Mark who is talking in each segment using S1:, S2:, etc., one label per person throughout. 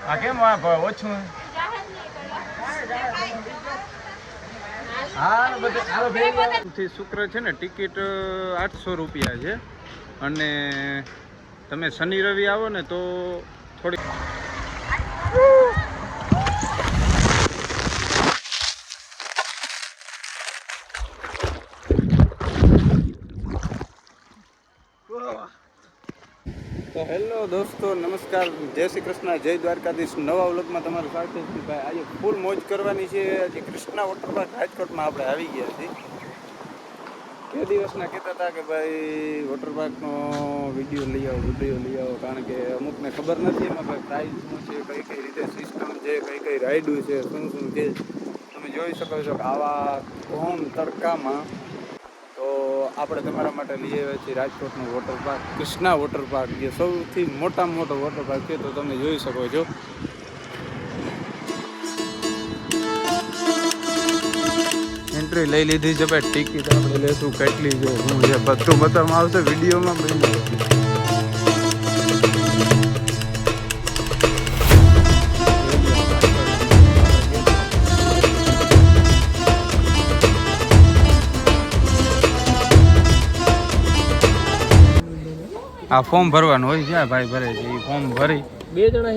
S1: આ કેમ ઓછું થી શુક્ર છે ને ટિકિટ 800 રૂપિયા છે અને તમે શનિ રવિ આવો ને તો થોડી તો હેલો દોસ્તો, નમસ્કાર, જય શ્રી કૃષ્ણ, જય દ્વારકાધીશ. નવા વ્લોગમાં તમારું સ્વાગત છે. ભાઈ આજે ફૂલ મોજ કરવાની છે. આજે કૃષ્ણા વોટર પાર્ક રાજકોટમાં આપણે આવી ગયા છીએ. બે દિવસના કહેતા હતા કે ભાઈ વોટર પાર્કનો વિડીયો લઈ આવો, કારણ કે અમુકને ખબર નથી એમાં ભાઈ પ્રાઇસ શું છે, કઈ કઈ રીતે સિસ્ટમ છે, કઈ કઈ રાઇડું છે, શું છે. તમે જોઈ શકો છો કે આવા ઘોમ તડકામાં તો આપણે તમારા માટે લઈ આવ્યા છીએ રાજકોટનું water park, Krishna water park, જે સૌથી મોટામાં મોટો વોટર પાર્ક છે. તો તમે જોઈ શકો છો. એન્ટ્રી લઈ લીધી છે ભાઈ. ટિકિટ આપણે લેશું કેટલી છે, શું છે, બધું બતાવવામાં આવશે વિડીયોમાં. આ ફોર્મ ભરવાનું હોય છે, ભાઈ ભરે છે. એ ફોર્મ ભરી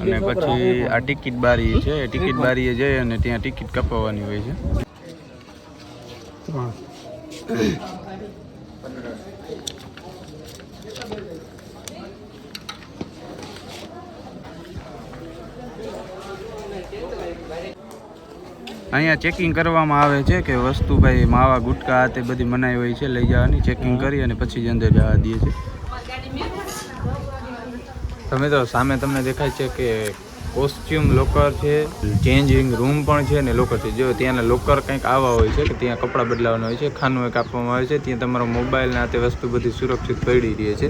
S1: અને પછી આ ટિકિટ બારી છે. ટિકિટ બારીએ જઈ અને ત્યાં ટિકિટ કપાવવાની હોય છે. અહીંયા ચેકિંગ કરવામાં આવે છે કે વસ્તુ ભાઈ માવા ગુટકા તે બધી મનાઈ હોય છે લઈ જવાની. ચેકિંગ કરી અને પછી જ અંદર જવા દે છે. તમે તો સામે તમને દેખાય છે કે કોસ્ચ્યુમ લોકર છે, ચેન્જિંગ રૂમ પણ છે ને લોકર છે. જો ત્યાંના લોકર કંઈક આવા હોય છે કે ત્યાં કપડાં બદલાવાના હોય છે, ખાનું એક આપવામાં આવે છે, ત્યાં તમારો મોબાઈલ ને આ તે વસ્તુ બધી સુરક્ષિત પડી રહે છે.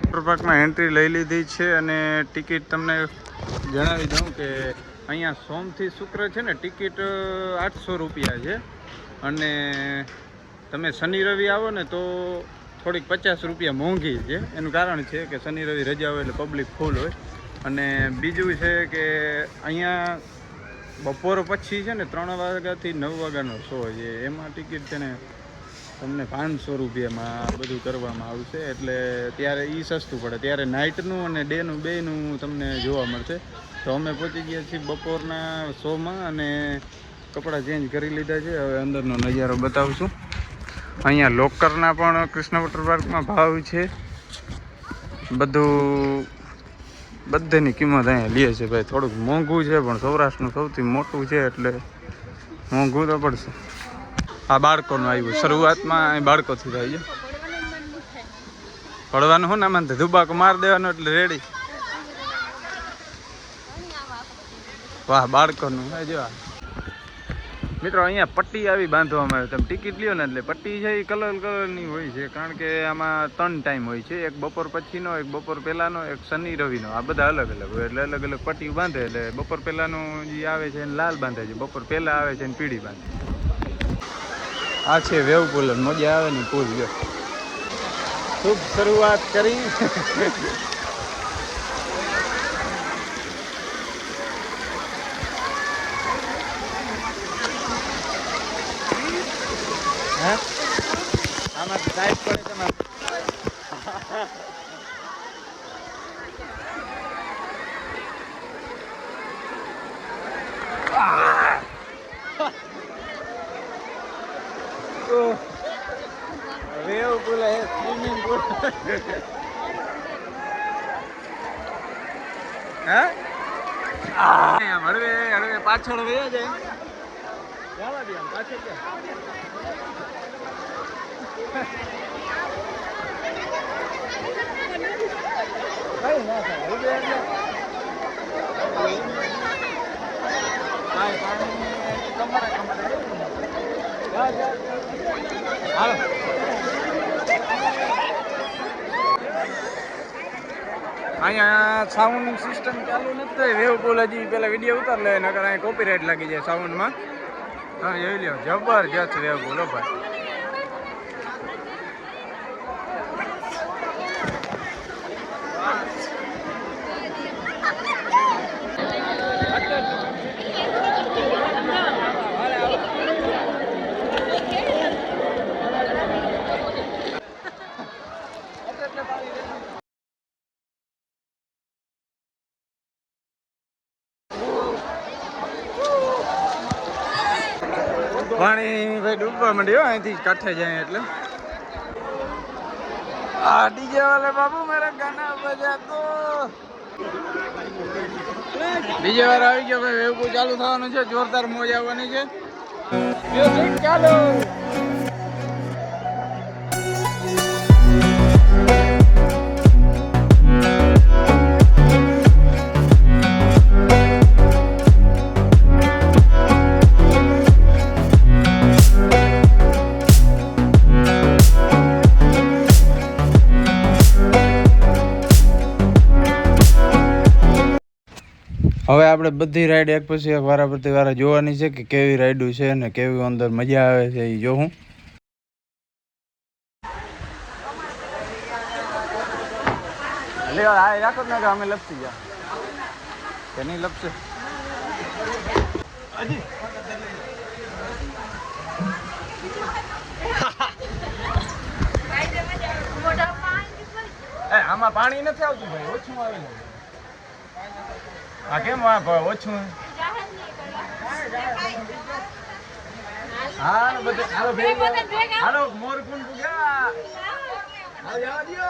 S1: વોટર પાર્કમાં એન્ટ્રી લઈ લીધી છે અને ટિકિટ તમને જણાવી દઉં કે અહીંયા સોમથી શુક્ર છે ને ટિકિટ 800 રૂપિયા છે અને તમે શનિ રવિ આવો ને તો થોડીક 50 રૂપિયા મોંઘી છે. એનું કારણ છે કે શનિ રવિ રજા હોય એટલે પબ્લિક ફૂલ હોય. અને બીજું છે કે અહીંયા બપોર પછી છે ને 3 વાગ્યાથી 9 વાગ્યાનો શો છે. એમાં ટિકિટ છે ને તમને 500 રૂપિયામાં બધું કરવામાં આવશે. એટલે ત્યારે એ સસ્તું પડે. ત્યારે નાઇટનું અને ડેનું બેયનું તમને જોવા મળશે. તો અમે પહોંચી ગયા છીએ બપોરના શોમાં અને કપડાં ચેન્જ કરી લીધા છે. હવે અંદરનો નજારો બતાવશું. અહીંયા લોકરના પણ કૃષ્ણ વોટર પાર્કમાં ભાવ છે. બધાની કિંમત અહીંયા લે છે ભાઈ. થોડુંક મોંઘું છે પણ સૌરાષ્ટ્રનું સૌથી મોટું છે એટલે મોંઘું તો પડશે. આ બાળકોનું આવ્યું. શરૂઆતમાં અહીં બાળકોથી થાય છે. પડવાનું શું નામ ધુબાકો માર દેવાનો એટલે રેડી. વાહ, બાળકોનું જો. મિત્રો અહીંયા પટ્ટી આવી બાંધવામાં આવે. તમે ટિકિટ લ્યો ને એટલે પટ્ટી છે એ કલરની હોય છે, કારણ કે આમાં 3 ટાઈમ હોય છે. એક બપોર પછીનો, એક બપોર પહેલાંનો, એક શનિ રવિનો. આ બધા અલગ અલગ હોય એટલે અલગ અલગ પટ્ટી બાંધે. એટલે બપોર પહેલાંનું જે આવે છે એને લાલ બાંધે છે, બપોર પહેલાં આવે છે એને પીળી બાંધે. આ છે વેવ પુલ. મજા આવે ને પુલ. જો ખૂબ શરૂઆત કરી. આમાં સાઈડ પડે તમારે. વેવ પુલ હે, સ્વિમિંગ પુલ. હા, હળવે પાછળ વયા જાય. જવા દે આમ પાછળ ક્યાં. અહીંયા સાઉન્ડ સિસ્ટમ ચાલુ નથી. વેવ પુલ હજી પેલા વિડીયો ઉતાર લે, નકર અહીંયા કોપીરાઇટ લાગી જાય સાઉન્ડમાં. તમે જોઈ લો, જબરજસ્ત વેવ પુલ ભાઈ. પાણી ભાઈ ડૂબવા માંડ્યો અહીંથી કાંઠે જાય એટલે આ ડીજે વાલે બાબુ મેરા ગાના બજા તો ડીજે વાળો આવી ગયો ભાઈ વેવકું ચાલુ થવાનું છે જોરદાર મોજ આવવાની છે મ્યુઝિક ચાલુ હવે આપણે બધી રાઈડ એક પછી એક વારા પ્રતિ વારા જોવાની છે કે કેવી રાઈડું છે ને કેવી અંદર મજા આવે છે એ જોઉં રાખો ને કે અમે લપસી ગયા કે નહીં લપસે આમાં પાણી નથી આવતું ભાઈ ઓછું આવે ને આ કેમ ઓછું હાલો બધે હાલો મોર કુંડ પૂગ્યા હાલો જવા દો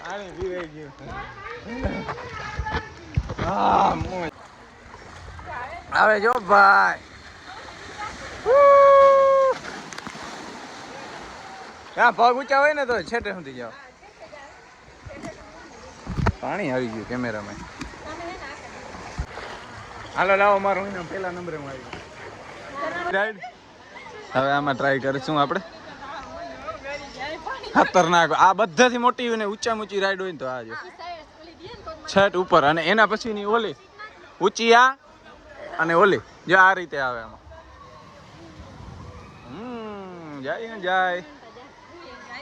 S1: પાણી પીવાઈ ગયું હવે જો ભાઈ ક્યાં પગ ઊંચા હોય ને તો છેટે સુધી જાઓ પાણી આવી ગયું કેમેરામાં હાલો લાવો મારું પેલા નંબરે હું આવી રાઈડ હવે આમાં ટ્રાય કરીશું આપણે ખતરનાક આ બધાથી મોટી ને ઊંચામાં ઊંચી રાઈડ હોય ને તો આ જો છેટ ઉપર અને એના પછીની ઓલી ઊંચી આ અને ઓલી જો આ રીતે આવે આમાં જાય ને જાય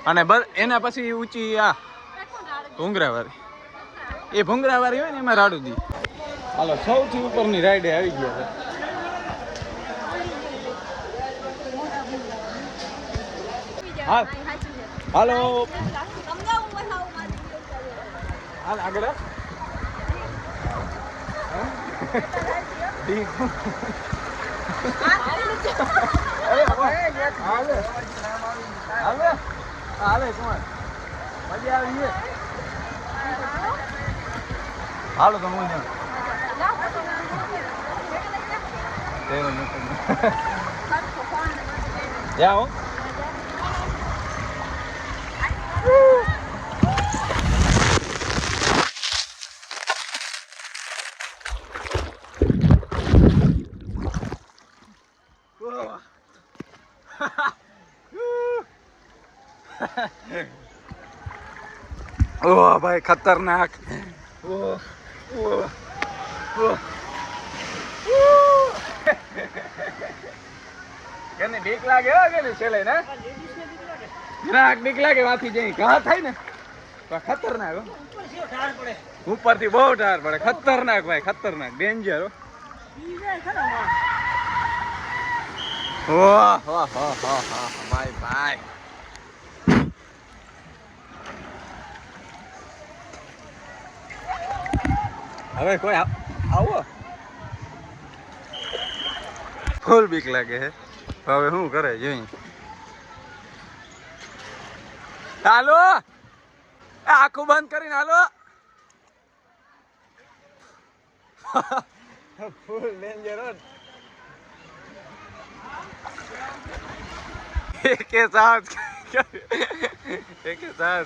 S1: અને એના પછી ઊંચી આ ભૂંગરાવાળી એ ભૂંગરાવાળી હોય ને એમાં રાડું દી હાલો સૌથી ઉપરની રાઈડે આવી ગયા છે હા હાલો હાલ આગળ હાલો તો હું જાઓ ઓહ ભાઈ ખતરનાક કેને બીક લાગે હો કે છેલે ને નાક બીક લાગે વાથી જઈ ઘા થાય ને તો ખતરનાક હો ઉપરથી બહુ ઠાર પડે ખતરનાક ભાઈ ખતરનાક ડેન્જર હો વાહ વાહ વાહ વાહ ભાઈ ભાઈ હવે કોઈ આવો ફૂલ બીક લાગે હે હવે શું કરે જોઈ હાલો આખું બંધ કરીને હાલો ફૂલ ડેન્જર એકે સાથ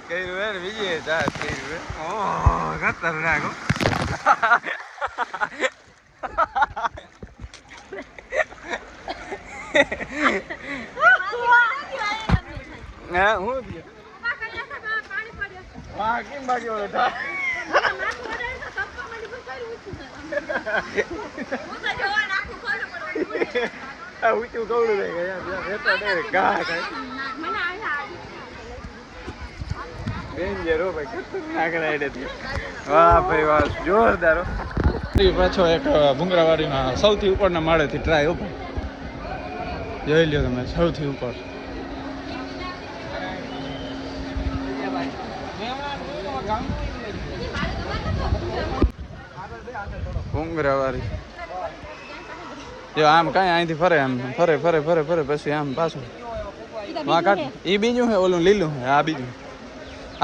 S1: કર્યું હે ને બીજે સાથ કર્યું હે ઓહ ખતરનાક હું કેમ બાકી ઓળો ઊંચું કવડું રહી ગયા ઘા ડેન્જર હો ભાઈ, ખતરનાક રાઈડ હતી. વાહ ભાઈ વાહ, જોરદાર હો. પાછો એક ભૂંગરાવાડીના સૌથી ઉપરના માળેથી ટ્રાય ઉપર જોઈ લ્યો તમે, સૌથી ઉપર. ભૂંગરાવાડી જો આમ કઈ અહીંથી ફરે, આમ ફરે ફરે ફરે ફરે પછી આમ પાછું કાઢ. એ બીજું હે, ઓલું લીલું હે, આ બીજું.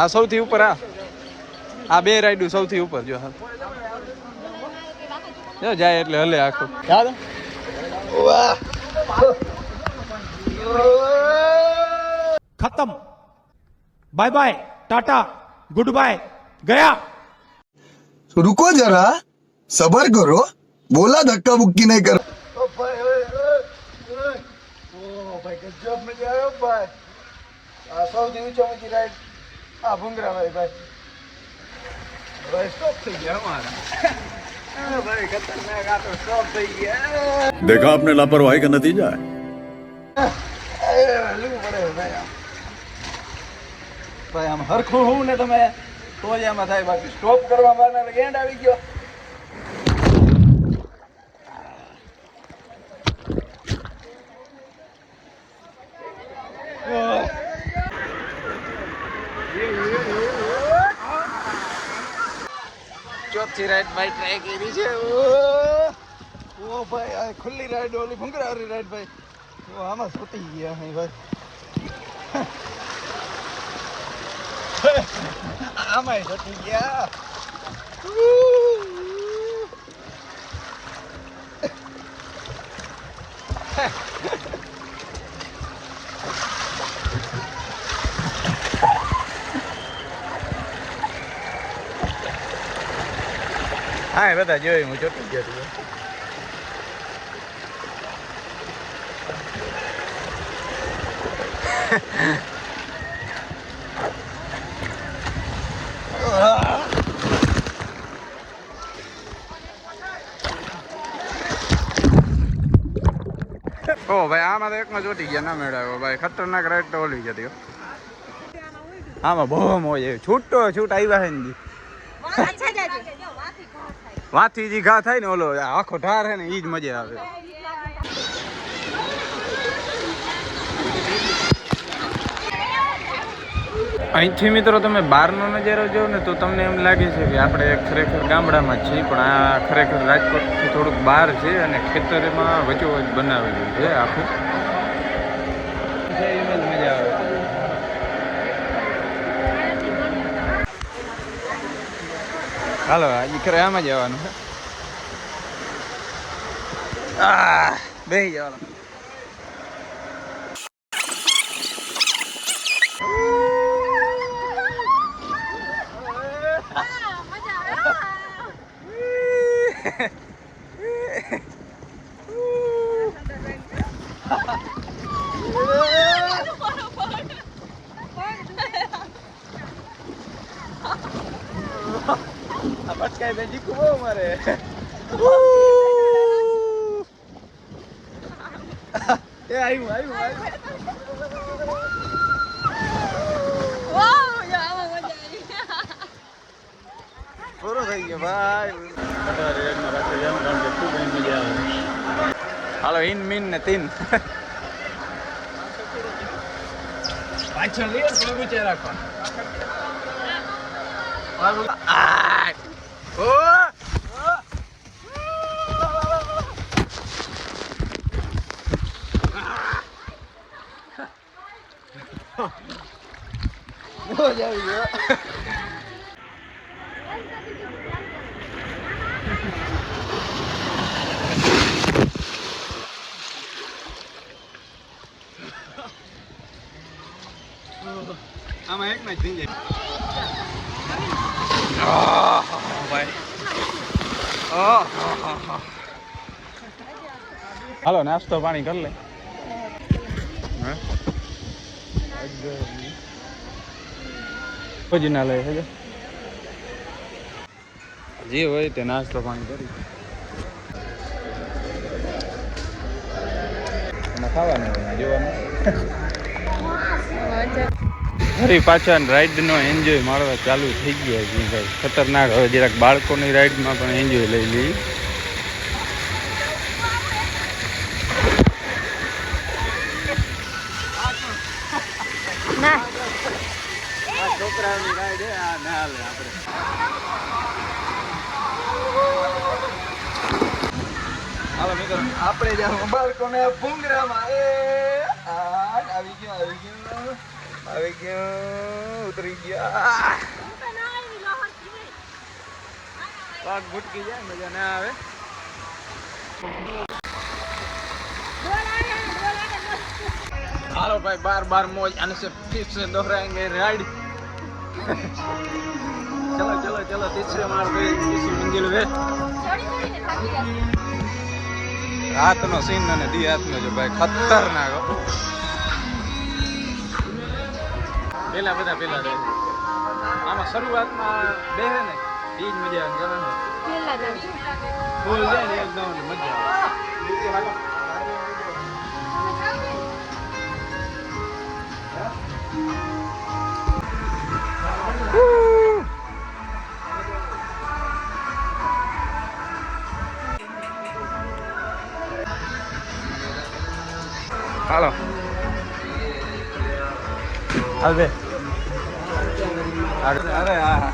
S1: આ સૌથી ઉપર. આ બે રાઈડું સૌથી ઉપર. જો હા જો જાય એટલે હલે આખું.
S2: खत्म, bye bye, tata, good bye, गया.
S3: रुको जरा, सबर करो, बोला धक्का बुक्की नहीं कर.
S1: ભાઈ ગજબ મજા આવ્યો ભાઈ. આ સૌથી ઊંચામાં રાઈડ આ ભૂંગરાવાળી ભાઈ. ભાઈ સ્ટોપ થઈ ગયા અમારા. ભાઈ ખતરનાક, આ તો સ્ટોપ થઈ ગયા.
S4: देखा आपने लापरवाही का नतीजा है.
S1: ભાઈ આમ હરખું હોવું ને તમે તો જ આમાં થાય, બાકી સ્ટોપ કરવા મારનાર એન્ડ આવી ગયો. ચોથી રાઈડ ભાઈ ટ્રાય કરી છે. ઓ ભાઈ આ ખુલ્લી રાઈડ, ઓલી ભૂંગરાવાળી રાઈડ ભાઈ. આમાં સુતી ગયા અહીં ભાઈ. આમાં સુતી ગયા. હા બધા જોયું, હું ચોટી ગયો હતો. ઓ ભાઈ આમાં તો એકમાં ચોટી ગયા, ના મેળવ્યો ભાઈ. ખતરનાક રાઈડ તો ઓલી જતી. આમાં બહુ મોજ આવી. છૂટો છૂટ આવ્યા છે ને વાથી જે ઘા થાય ને, ઓલો આખો ઢાર છે ને, એ જ મજા આવે. અહીંથી મિત્રો તમે બહારનો નજારો જો ને તો તમને એમ લાગે છે કે આપણે ખરેખર ગામડામાં જ છીએ, પણ આ ખરેખર રાજકોટથી થોડુંક બહાર છે અને ખેતરમાં વચોવચ બનાવેલું છે આખું. મજા આવે. હાલો એ ખરે આમાં જવાનું છે. બેસી જવાનું. ભટકાઈ દે જીકુ બહુ મારે. એ આવ્યું આવ્યું આવ્યું. પૂરો થઈ ગયો ભાઈ. હાલો ઇન મીન ને તીન પાછળ લઈએ થોડું ઊંચે રાખવાનું. આમાં એક ના જ ભીંજે ભાઈ. હાલો નાસ્તો પાણી કરી લે. ભોજના લે છે જે હોય તે નાસ્તો પાણી કરી ખાવાનું જોવાનું. ફરી પાછા રાઈડનો એન્જોય મારવા ચાલુ થઈ ગયા છે ભાઈ. ખતરનાક. હવે જરાક બાળકોની રાઈડમાં પણ એન્જોય લઈ લઈએ. છોકરાઓની રાઈડ આ ના હાલે આપણે. હાલો મિત્રો
S3: આપણે જાવ બાળકોને ભૂંગરામાં આવી ગયું ઉતરી ગયા.
S1: પગ ભૂટકી જાય, મજા ના આવે. हालो भाई, बार बार मौज आने से फिर से दोहराएंगे राइड. चलो चलो चलो, तीसरे मार पे, तीसरी मंजिल पे. रात नो सीन ने दी हाथ में जो भाई खतरनाक हो. पेला बता पेला रे आमा शुरुआत में बेहे ने ईज मजा આવે ગણવાનો. પેલા જ ફૂલ જાય ને એકદમ મજા આવે. હાલો હાલ બે. અરે હા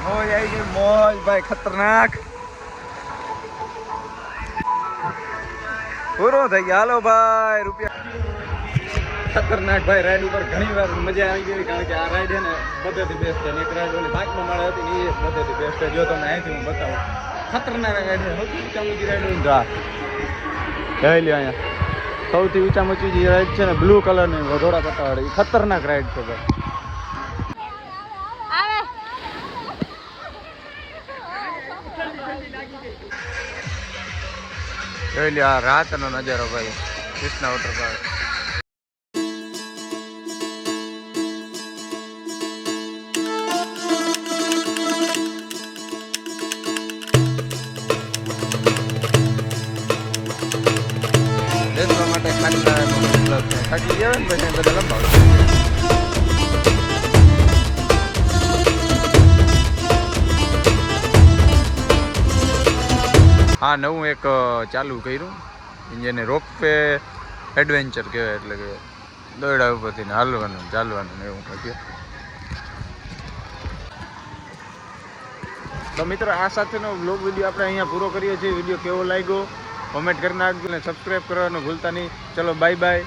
S1: મોજ આવી ગઈ, મોજ ભાઈ ખતરનાક. પૂરો થઈ ગયા. હાલો ભાઈ રૂપિયા. ખતરનાક ભાઈ રાઈડ ઉપર ઘણી વાર મજા આવી ગઈ, કારણ કે આ રાઈડ છે ને બધેથી બેસ્ટ છે. એક રાઈડ ઓલી બાઇકમાં મળે હતી ને એ બધેથી બેસ્ટ છે. જો તમને અહીંથી હું બતાવું, ખતરનાક રાઈડ છે. સૌથી ઊંચામાં ઊંચી રાઈડ હોય જોઈ લ્યો અહીંયા. સૌથી ઊંચામાં ઊંચી જે રાઈડ છે ને બ્લુ કલરની વધોડા પટ્ટાવાળી, એ ખતરનાક રાઈડ છે ભાઈ. જોઈ લ્યો આ રાતનો નજારો ભાઈ, કૃષ્ણા વોટર પાર્ક. બેસવા માટે ખાલી થાકી ગયા ને પછી બધા લંબાવશે. હા, નવું એક ચાલુ કર્યું, જેને રોપવે એડવેન્ચર કહેવાય. એટલે કે દોરડા ઉપરથી હાલવાનું ચાલવાનું ને એવું કહે. તો મિત્રો, આ સાથેનો વ્લોગ વિડીયો આપણે અહીંયા પૂરો કરીએ છીએ. વિડીયો કેવો લાગ્યો કોમેન્ટ કરી નાખજો ને સબસ્ક્રાઈબ કરવાનું ભૂલતા નહીં. ચલો બાય બાય.